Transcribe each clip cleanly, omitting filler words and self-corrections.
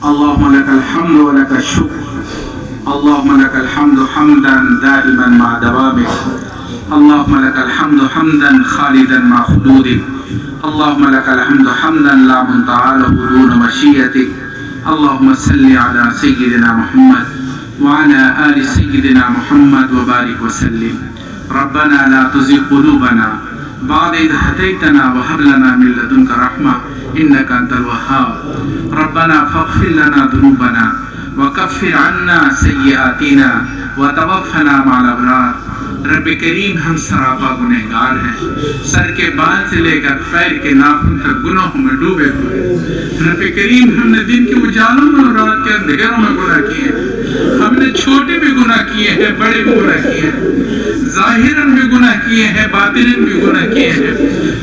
اللهم لك الحمد ولك الشكر. اللهم لك الحمد حمدا دائما مع دوامك. اللهم لك الحمد حمدا خالدا مع خلودك. اللهم لك الحمد حمدا لا منتهى له دون مشيئتك. اللهم صل على سيدنا محمد وعلى آل سيدنا محمد وبارك وسلم. ربنا لا تزغ قلوبنا بعد إذ هديتنا وهب لنا من لدنك رحمة إنك أنت الوهاب. ربنا فاغفر لنا ذنوبنا وكفر عنا سيئاتنا وتوفنا مع الأبرار. رب کریم ہم سراپا گنہگار ہیں، سر کے بال سے لے کر پیر کے ناخن تک گناہوں میں ڈوبے ہوئے ہیں۔ رب کریم ہم نے دن کے اجالوں میں اور رات کے اندھیروں میں گناہ کیے ہیں۔ ہم نے چھوٹے بھی گناہ کیے ہیں، بڑے بھی گناہ کیے ہیں، ظاہراً بھی گناہ کیے ہیں، باطناً بھی گناہ کیے ہیں۔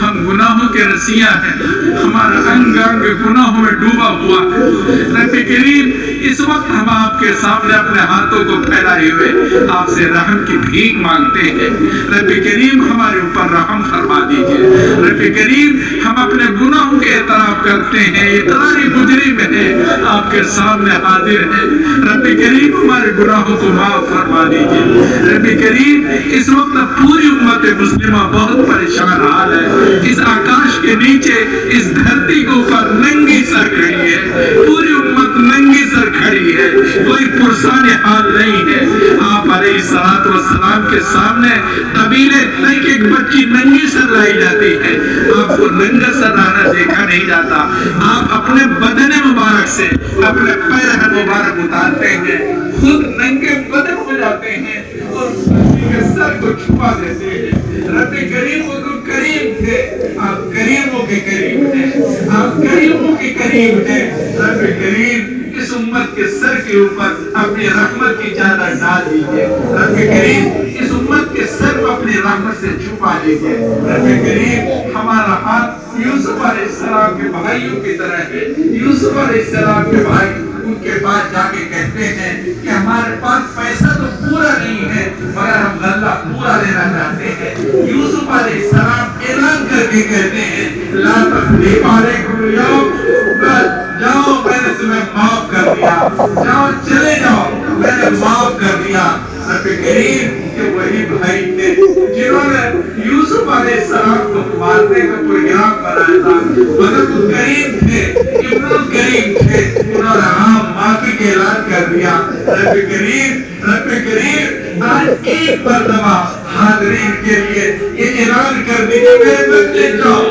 ہم گناہوں کے رسیاں ہیں، ہمارا انگ انگ گناہوں میں ڈوبا ہوا ہے۔ رب کریم اس وقت ہم آپ کے سامنے اپنے ہاتھوں کو پھیلائے ہوئے آپ سے رحم کی بھیک مانگتے ہیں۔ رب کریم ہمارے اوپر رحم فرما دیجئے۔ رب کریم ہم اپنے گناہوں کے اعتراف کرتے ہیں، اقرار مجرم ہیں، آپ کے سامنے حاضر ہیں۔ رب کریم ہمارے گناہوں کو معاف فرما دیجئے۔ رب کریم اس وقت پوری امت مسلمہ بہت پریشان حال ہے۔ اس آکاش کے نیچے اس دھرتی کے اوپر ننگی سر کھڑی ہے، پوری امت ننگی سر کھڑی ہے، کوئی پرسان حال نہیں ہے۔ آپ علیہ السلام کے سامنے قبیلے تک ایک بچی ننگی سر لائی جاتی ہے، آپ کو ننگا سر لانا دیکھا نہیں جاتا۔ آپ اپنے بدن مبارک سے اپنے پیر مبارک اتارتے ہیں، خود ننگے بدن ہو جاتے ہیں اور بچی کے سر کو چھپا دیتے ہیں۔ رب کریم وہ کریم تھے، آپ کریموں کے کریم ہیں، آپ کریموں کے کریم ہیں۔ رب کریم اس امت کے سر کے اوپر اپنی رحمت کی چادر ڈال دیجئے۔ رب کریم اس امت کے سر کو اپنی رحمت سے چھپا دیجئے۔ رب کریم ہمارا ہاتھ یوسف علیہ السلام کے بھائیوں کی طرح ہے۔ یوسف علیہ السلام کے بھائی ان کے پاس جا کے کہتے ہیں کہ ہمارے پاس پیسہ تو پورا نہیں ہے مگر ہم غلہ پورا لینا چاہتے ہیں۔ یوسف علیہ السلام اعلان کر کے کہتے ہیں لا تثریب علیکم اليوم، جاؤ میں نے تمہیں معاف کر دیا، جاؤ چلے جاؤ میں نے معاف کر دیا۔ رب کریم کہ وہی بھائی تھے جنہوں نے یوسف علیہ السلام کو مارنے کا پروگرام بنایا تھا، مگر وہ کریم تھے، ابن الکریم تھے، انہوں نے عام معافی کا اعلان کر دیا۔ رب کریم آج ایک مرتبہ حاضرین کے لیے یہ اعلان کر دیجیے میرے بچے جاؤ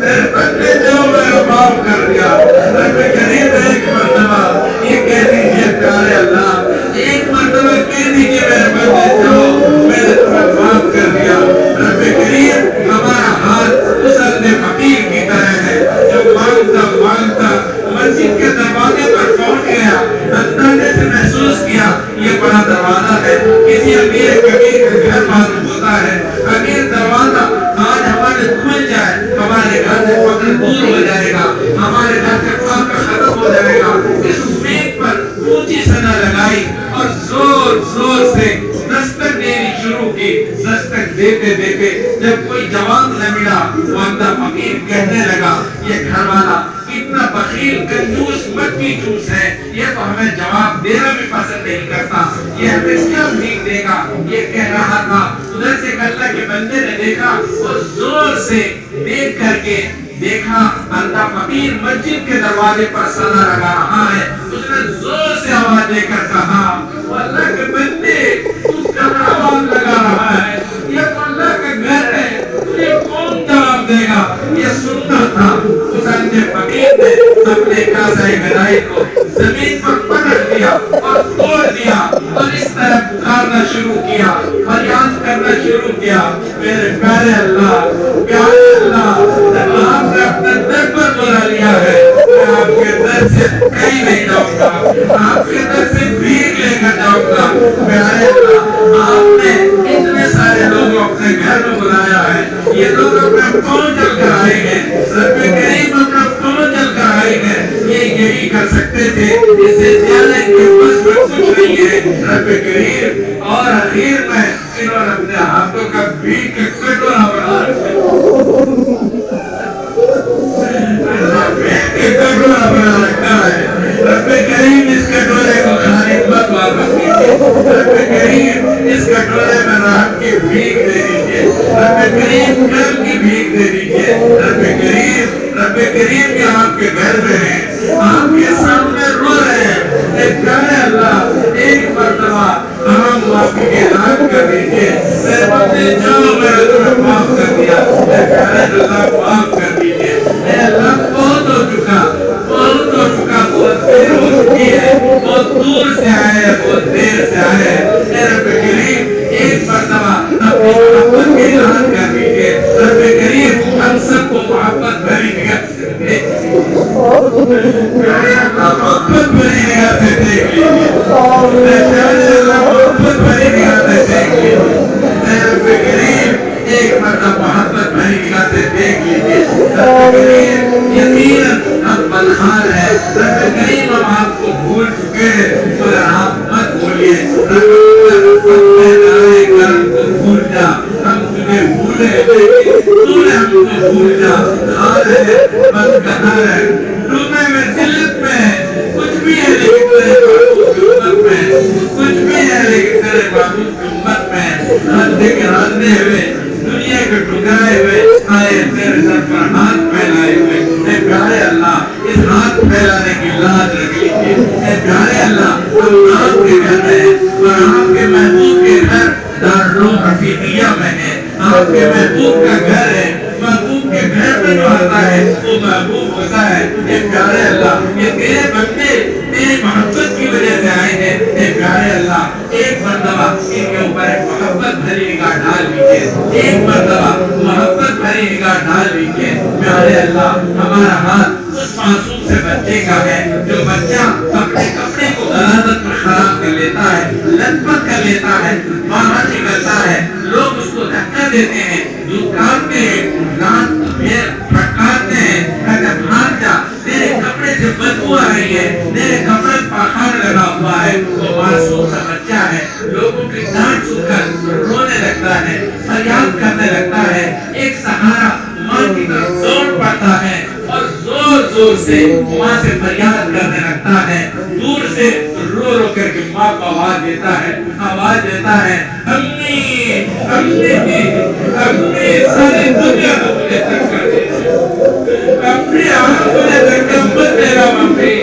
میرے بچے جاؤ میں نے معاف کر دیا۔ رب کریم ایک مرتبہ یہ کہہ دیجیے پیارے اللہ، ایک مرتبہ کہہ دیجیے میرے بچے جاؤ میں نے تمہیں معاف کر دیا۔ رب کریم ہمارا ہاتھ اس عبد فقیر کی طرح ہے جو مانگتا مانگتا مسجد کے دروازے پر پہنچ گیا، اندازے سے محسوس کیا یہ بڑا دروازہ ہے، کسی امیر کبیر کا گھر معلوم ہوتا ہے، امیر دروازہ آج ہمارے کھل جائے ہمارے گھر سے فقر دور ہو جائے گا، ہمارے گھر سے فقر ختم ہو جائے گا۔ اس امید پر اونچی صدا لگائی اور زور زور سے دستک دینی شروع کی۔ دستک دیتے دیتے جب کوئی جواب نہ ملا وہ اندر فقیر کہنے لگا یہ گھر والا اتنا بخیل کنجوس مکی چوس ہے، یہ تو ہمیں جواب دینا بھی پسند نہیں کرتا، یہ ہمیں کیا بھیک دے گا یہ کہہ رہا تھا۔ ادھر سے اللہ کے بندے نے دیکھا اور زور سے دیکھ کر کے دیکھا بندہ فقیر مسجد کے دروازے پر صدا لگا رہا ہے۔ اس نے زور سے آواز دے کر کہا اللہ کے بندے تو کہاں آواز لگا رہا ہے، یہ تو اللہ کا گھر ہے، تجھے کون جواب دے گا؟ یہ سنتا تھا۔ اس اندھے فقیر نے اپنے کاسہ گدائی کو زمین پر پکڑ دیا اور توڑ دیا اور اس طرح پکارنا شروع کیا، فریاد کرنا شروع کیا میرے پیارے اللہ، پیارے اللہ، آپ نے اپنے در پر بلا لیا ہے، میں آپ کے در سے کہیں نہیں جاؤں گا، آپ کے در سے بھیک لے کر جاؤں گا۔ پیارے اللہ، آپ نے اتنے سارے لوگوں اپنے گھر میں بلایا ہے، یہ لوگ اپنے پاؤں چل کر آئے ہیں، رب کریم اپنا پاؤں چل کر آئے ہیں، یہ یہی کر سکتے تھے، اسے زیادہ کے بس میں کچھ نہیں ہے رب کریم۔ اور اخیر میں انہوں نے اپنے ہاتھوں کا بھیک کٹورا بنا کریم اس کٹورے میں رحم کی بھیک دے دیجئے، رب کریم کرم کی بھیک دے دیجئے، رب کریم کہ آپ کے گھر میں ہیں، آپ کے سامنے رو رہے ہیں، اے پیارے اللہ ایک مرتبہ ہم معافی کے اعلان کر دیجئے، میرے بندے جو میں نے تمہیں معاف کر دیا، اے پیارے اللہ معاف کر دیجئے، اے اللہ بہت ہو چکا، بہت دیر ہو چکی ہے، بہت دور سے آئے ہیں، بہت دیر سے آئے ہیں، اے رب کریم ایک مرتبہ اپنی محبت کے اعلان کر دیجئے، رب کریم ہم سب کو محبت بھری نگاہ سے دیکھ لیجئے، محبت بھری نگاہ سے دیکھ لیجئے، محبت بھری نگاہ سے دیکھ لیجئے، اے رب کریم ایک مرتبہ محبت بھری نگاہ سے دیکھ لیجئے، رب کریم یقیناً ہم بدخار ہیں، رب کریم ہم آپ کو بھول چکے ہیں، اور آپ مت بھولیے، رب کرم کو بھول جا، ہم تجھے بھولے تو نے ہم کو بھول جا، حال ہے بس کہاں ہے ڈوبے میں ذلت میں، کچھ بھی ہے لیکن تیرے معبود کی امت میں، کچھ بھی ہے لیکن تیرے معبود کی امت میں، رندے کے راندے ہوئے دنیا کے ٹکرائے ہوئے آئے تیرے سر پر ہاتھ پھیلائے ہوئے، اے پیارے اللہ اس ہاتھ پھیلانے کی لاج رکھ لیجیے، اے پیارے اللہ ہم آپ کے گھر میں ہیں اور آپ کے محبوب کے گھر دارالعلوم رفیقیہ میں ہے، آپ کے محبوب کا گھر ہے، محبوب کے گھر میں جو آتا ہے وہ محبوب ہوتا ہے، اے پیارے اللہ یہ تیرے بندے تیرے محبت کی وجہ سے آئے ہیں، اے پیارے اللہ ایک مرتبہ ان کے اوپر ایک محبت بھری نگاہ ڈال لیجیے، ایک مرتبہ محبت بھری نگاہ ڈال لیجیے، پیارے اللہ ہمارا ہاتھ اس معصوم سے بچے کا ہے جو بچہ اپنے کپڑے کو غلاظت میں خراب کر لیتا ہے، لت پت کر لیتا ہے، باہر نکلتا ہے، لوگ اس کو دھکا دیتے ہیں، دھکاتے ہیں، لانت پھیر پھٹکارتے ہیں، کہتے ہیں بھاگ جا، تیرے کپڑے سے بدبو آ رہی ہے، تیرے کپڑے پاخان لگا ہوا ہے، وہ معصوم سا بچہ ہے، لوگوں کی ڈانٹ سن کر رونے لگتا ہے، فریاد کرنے لگتا ہے، ایک سہارا ماں کی طرف دوڑ پڑتا ہے اور زور زور سے ماں سے فریاد کرنے لگتا ہے، دور سے رو رو کر کے ماں کو آواز دیتا ہے، امی امی امی ساری دنیا کو مجھے تک کر دیتی، امی آپ مجھے تک کر مت دینا، ممی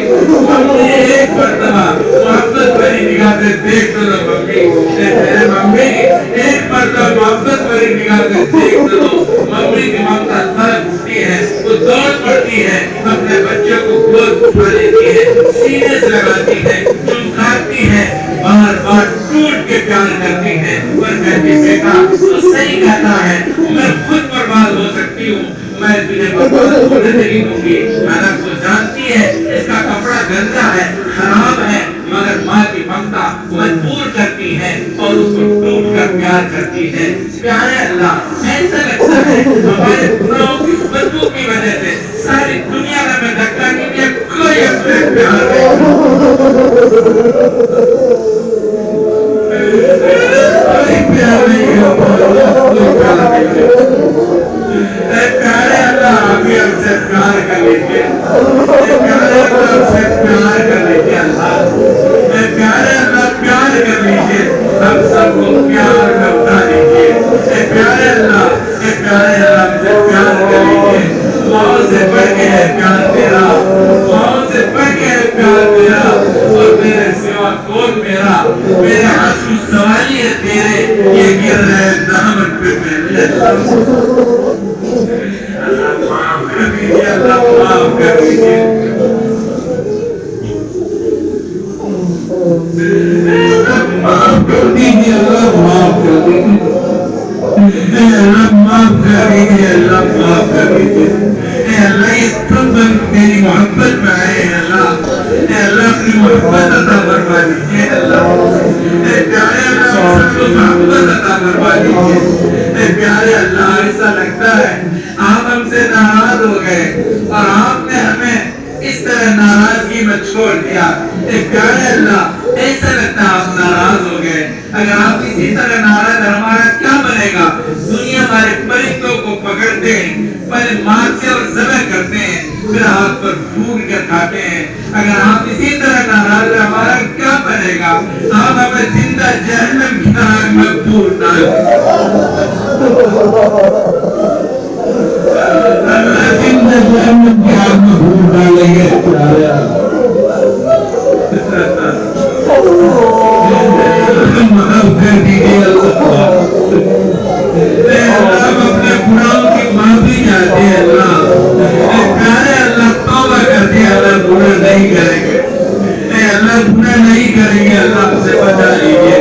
ایک مرتبہ محبت بھری نگاہ سے دیکھ لو ممی، میرے ممی ایک مرتبہ محبت بھری نگاہ سے دیکھ لو، ممی کی ممتا طلب اٹھتی ہے، وہ دوڑ پڑتی ہے، اپنے بچے کو گود اٹھا لیتی ہے، سینے سے لگاتی ہے، چمکاتی ہے، بار بار ٹوٹ کے پیار کرتی ہے، اور کہتی بیٹا تو صحیح کہتا ہے، میں خود برباد ہو سکتی ہوں، میں تجھے برباد ہونے نہیں دوں گی، میں تو جانتی ہے اس کا کپڑا گندا ہے، خراب ہے، مگر ماں کی ممتا مجبور کرتی ہے اور اس کو ٹوٹ کر پیار کرتی ہے، پیارے اللہ ایسا لگتا ہے ہمارے گناہوں کی بدبو کی وجہ سے ساری دنیا میں ہمیں دھکا نہیں دیا، کوئی اپنے پیار نہیں، کوئی پیار نہیں ہے، کوئی پیار نہیں ہے، اے پیارے اللہ ابھی ہم سے پیار کر لیجیے، اے پیارے اللہ ہم سے پیار کر لیجیے، اللہ اے پیارے اللہ پیار کر لیجیے، ہم سب کو پیار میں اٹھا لیجیے، اے پیارے اللہ ہم سے پیار کر لیجیے، ماں سے بڑھ کے ہے پیار تیرا، ماں سے بڑھ کے ہے پیار تیرا، اور میرے سوا کون میرا، میرے آنسو سوالی ہے تیرے، یہ گر رہے دامن پہ میرے، اللہ معاف کر دیجیے، اللہ معاف کر دیجیے، معاف کر دیجیے، اللہ معاف کر دیجیے، اللہ معاف کر دیجیے، اللہ معاف کر دیجیے، اے اللہ یہ سب تیری محبت میں آئے ہیں، اللہ اپنی محبت عطا فرما دیجیے، اللہ اے پیارے اللہ سب کو محبت عطا فرما دیجیے، اے پیارے اللہ ایسا لگتا ہے آپ ہم سے ناراض ہو گئے اور آپ نے ہمیں اس طرح ناراضگی میں چھوڑ دیا، اے پیارے اللہ ایسا لگتا ہے آپ ناراض ہو گئے، اگر آپ اسی طرح ناراض ہیں ہمارا کیا بنے گا، دنیا ہمارے پرندوں کو پکڑتے ہیں، پہلے مارتے اور ذبح کرتے ہیں، دوسرے ہاتھ پر پھونک کر کھاتے ہیں. اگر آپ اسی طرح ناراض ہیں ہمارا کیا بنے گا؟ آپ ہمیں زندہ جہنم کی آگ میں پھونک ڈالیں. زندہ جہنم کی آگ میں پھونک ڈالیں گے. معاف کر دیجیے اللہ. ہم اپنے گناہوں کی معافی چاہتے ہیں اللہ. پیارے اللہ توبہ کرتے ہیں اللہ گناہ نہیں کریں گے. اے اللہ گناہ نہیں کریں گے. اللہ ہم سے بچا لیجیے.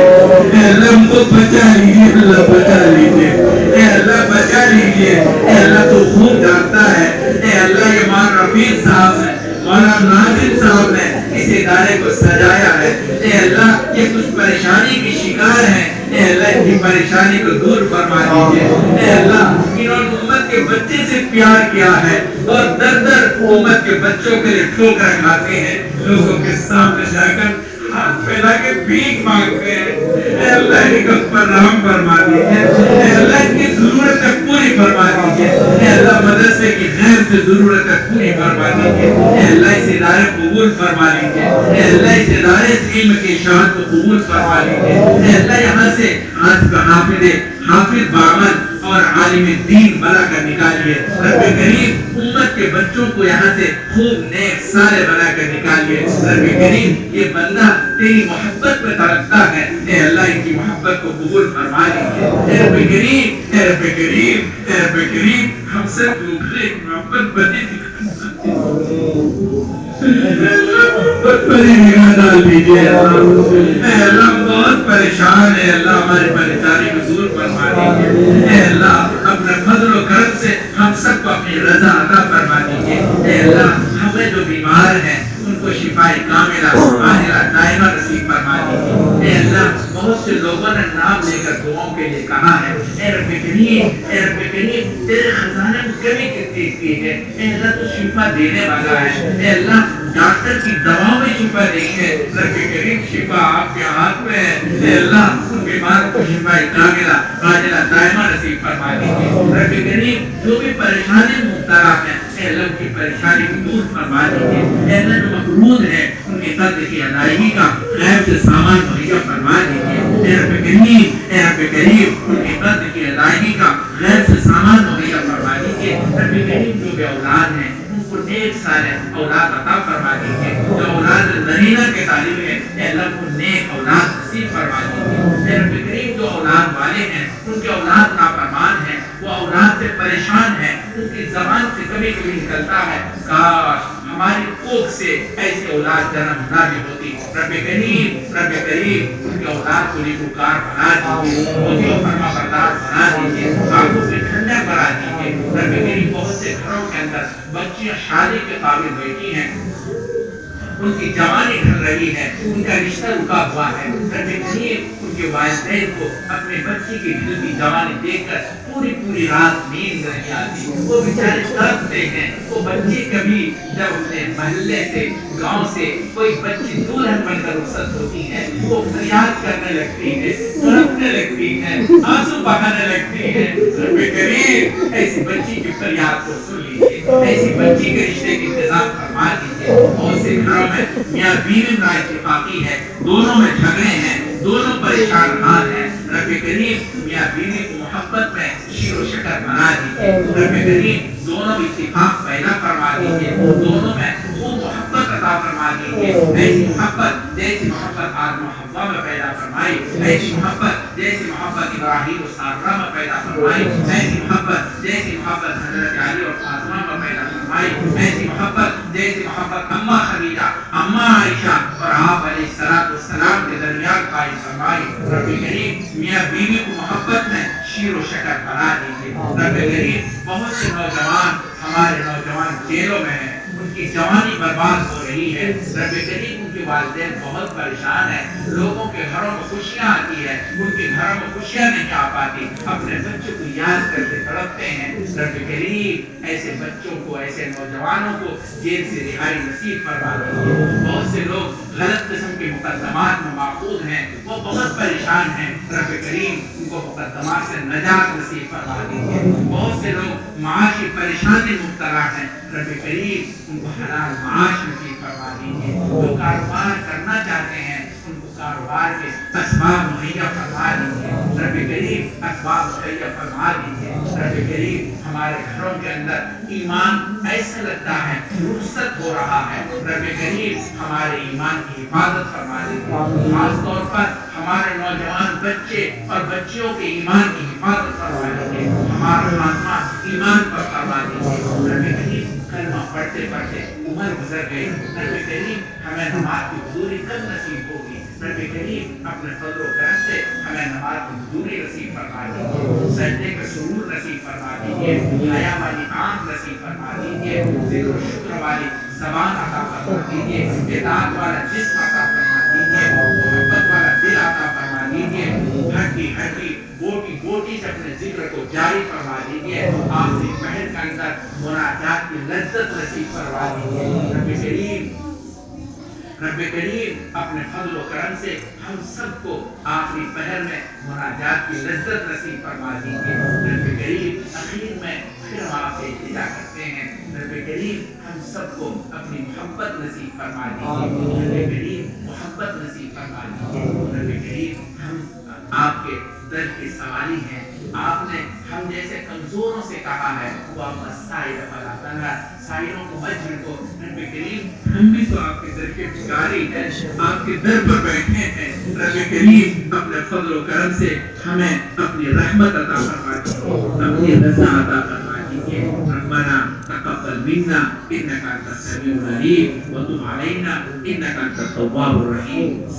اے اللہ ہم کو بچا لیجیے. اللہ بچا لیجیے. اے اللہ بچا لیجیے. اے اللہ تو خوب جانتا ہے. اے اللہ یہ مولانا رفیق صاحب ہے, مولانا ناظم صاحب نے اس ادارے کو سجایا ہے. اے اللہ یہ کچھ پریشانی کی شکار ہیں. اے اللہ ان کی پریشانی کو دور فرما دیجیے. اے اللہ انہوں نے امت کے بچے سے پیار کیا ہے اور در در امت کے بچوں کے لیے ٹھوکر کھاتے ہیں. لوگوں کے سامنے جا کر ہاتھ پھیلا کے بھیک مانگتے ہیں. اے اللہ ان کو پر رحم فرما دیجیے. اے اللہ ان کی ضرورتیں پوری فرما دیجیے. اے اللہ مدرسے کی خیر سے ضرورتیں پوری فرما دیجیے. اے اللہ اس ادارے کو قبول فرما لیجیے. اے اللہ اس ادارے سے علم کی اشاعت کو قبول فرما لیجیے. اے اللہ یہاں سے حافظ باغن اور عالم دین بنا کر نکالیے. رب کریم امت کے بچوں کو یہاں سے خوب نیک سارے بنا کر نکالیے. رب کریم یہ بندہ تیری محبت میں تڑپتا ہے. اے اللہ ان کی محبت کو قبول فرما لیجیے. اے رب کریم, اے رب کریم, اے رب کریم ہم سب دوسرے محبت بنی بڑی نگاہ ڈال دیجیے. اے اللہ بہت پریشان ہے. اللہ ہماری پریشانی کو دور فرما دیجیے. اے اللہ اپنے فضل و کرم سے ہم سب کو اپنی رضا عطا فرما دیجیے. اے اللہ ہمیں جو بیمار ہیں ان کو شفاء کاملہ عاجلہ دائمہ نصیب فرما دیجیے. اے اللہ بہت سے لوگوں نے نام لے کر دعاؤں کے لیے کہا ہے. اے رب کریم, اے رب کریم تیرے خزانے میں کمی کتنی کی ہے. اے اللہ تو شفا دینے والا ہے. اے اللہ ڈاکٹر کی دواؤں میں شفا نہیں ہے. رب کریم شفا آپ کے ہاتھ میں ہے. اے اللہ ان بیمار کو شفا کاملہ عاجلہ دائمہ نصیب فرما دیجیے. رب کریم جو بھی پریشانی مبتلا ہے اے اللہ ان کی پریشانی کو دور فرما دیجیے. اے اللہ جو مقروض ہے ان کے قرض کی ادائیگی کا غیب سے سامان مہیا فرما دیجیے. اے رب کریم, اے رب کریم ان کے قرض کی ادائیگی کا غیب سے سامان مہیا فرما دیجیے. رب کریم جو بے اولاد ہیں ان کو نیک سارے اولاد عطا فرما دیجیے. جو اولاد ذرینہ کے طالب ہیں اے اللہ کو نیک اولاد نصیب فرما دیجیے. اے رب کریم جو اولاد والے ہیں ان کے اولاد نافرمان ہیں, وہ اولاد سے پریشان ہیں, ان کی زبان سے کبھی کبھی نکلتا ہے کاش ہماری کوکھ سے ایسی اولاد جنم نہ بھی ہوتی. رب کریم, رب کریم ان کے اولاد کو نیکوکار بنا دیجیے, موتیوں فرما بردار بنا دیجیے, آنکھوں سے ٹھنڈک بنا دیجیے. رب کریم بہت سے گھروں کے اندر بچیاں شادی کے قابل بیٹھی ہیں, ان کی جوانی ڈھل رہی ہے, ان کا رشتہ رکا ہوا ہے. رب کریم ان کے والدین کو اپنے بچی کی ڈھلتی جوانی دیکھ کر پوری رات نیند نہیں آتی. وہ بیچارے تڑپتے ہیں. وہ بچی کبھی جب اپنے محلے سے گاؤں سے کوئی بچی دلہن بن کر رخصت ہوتی ہے وہ فریاد کرنے لگتی ہے, تڑپنے لگتی ہے, آنسو بہانے لگتی ہے. رب کریم ایسی بچی کی فریاد کو سن لیجیے, ایسی بچی کے رشتے کی انتظام فرما دیجیے. بہت سے گھروں میں میاں بیوی نا اتفاقی ہے, دونوں میں جھگڑے ہیں, دونوں پریشان حال ہیں. رب کریم میاں بیوی کو محبت میں شیر و شکر بنا دیجیے. رب کریم دونوں اتفاق پیدا فرما دیجیے, دونوں میں خوب محبت عطا فرما دیجیے. ایسی محبت جیسی محبت آدم و حوا میں پیدا فرمائی, ایسی محبت جیسی محبت ابراہیم و سارہ میں پیدا فرمائی, ایسی محبت جیسی محبت حضرت علی اور فاطمہ میں پیدا فرمائی, ایسی محبت جیسی محبت اماں خدیجہ, اماں عائشہ اور آپ علیہ السلام کے درمیان قائم فرمائی. رب کریم میاں بیوی کو محبت میں شیر و شکر بنا دیجیے. رب کریم بہت سے نوجوان ہمارے نوجوان جیلوں میں ہیں, ان کی جوانی برباد ہو رہی ہے. رب کریم ان کے والدین بہت پریشان ہیں, لوگوں کے گھروں میں خوشیاں آتی ہے, ان کے گھروں میں خوشیاں نہیں آ پاتی, اپنے بچوں کو یاد کر کے تڑپتے ہیں. رب کریم ایسے بچوں کو, ایسے نوجوانوں کو جیل سے رہائی نصیب فرما دیجیے. بہت سے لوگ غلط قسم کے مقدمات میں ماخوذ ہیں، وہ بہت پریشان ہیں، رب کریم ان کو مقدمات سے نجات نصیب فرما دیجیے۔ بہت سے لوگ معاشی پریشانی مبتلا ہیں، رب کریم ان کو حلال معاش نصیب فرما دیجیے۔ جو کاروبار کرنا چاہتے ہیں ان کو کاروبار کے اسباب مہیا فرما دیجیے، رب کریم اسباب مہیا فرما دیجیے۔ رب کریم ہمارے گھروں کے اندر ایمان ایسا لگتا ہے رخصت ہو رہا ہے، رب کریم ہمارے ایمان کی حفاظت فرما دیجیے۔ خاص طور پر ہمارے نوجوان بچے اور بچیوں کے ایمان کی حفاظت فرما دیجیے، ہمارا خاتمہ ایمان پر فرما دیجیے۔ رب کریم کلمہ پڑھتے پڑھتے عمر گزر گئی، رب کریم ہمیں نماز کی حضوری کب نصیب ہوگی؟ رب کریم اپنے فضل و کرم سے ہمیں نماز کی حضوری نصیب فرما دیجیے، سجدے کا سرور نصیب فرما دیجیے، حیا والی آنکھ نصیب فرما دیجیے، ذکر و شکر والی زبان عطا فرما دیجیے، اطاعت والا جسم عطا فرما دیجیے، محبت والا دل عطا فرما دیجیے، ہڈی ہڈی بوٹی بوٹی سے اپنے ذکر کو جاری فرما دیجیے، آخری پہر کے اندر مناجات کی لذت نصیب فرما دیجیے۔ رب کریم اپنے فضل و کرم سے ہم سب کو آخری پہر میں مناجات کی لذت نصیب فرما دیجیے۔ رب کریم اخیر میں پھر ہم آپ سے التجا کرتے ہیں، رب کریم ہم سب کو اپنی محبت نصیب فرما دیجیے، رب کریم محبت نصیب فرما دیجیے۔ رب کریم ہم آپ کے در کے سوالی ہیں، آپ نے ہم جیسے کمزوروں سے کہا ہے وہ آپ کا سائر فلا تنہا، سائروں کو مت جھڑکو۔ رب کریم ہم بھی تو آپ کے در کے بھکاری ہیں، آپ کے در پر بیٹھے ہیں، رب کریم اپنے فضل و کرم سے ہمیں اپنی رحمت عطا فرما دیجیے، اپنی رضا عطا فرما دیجیے۔ ربنا تقبل منا انك انت السميع العليم وتب علينا انك انت التواب الرحيم۔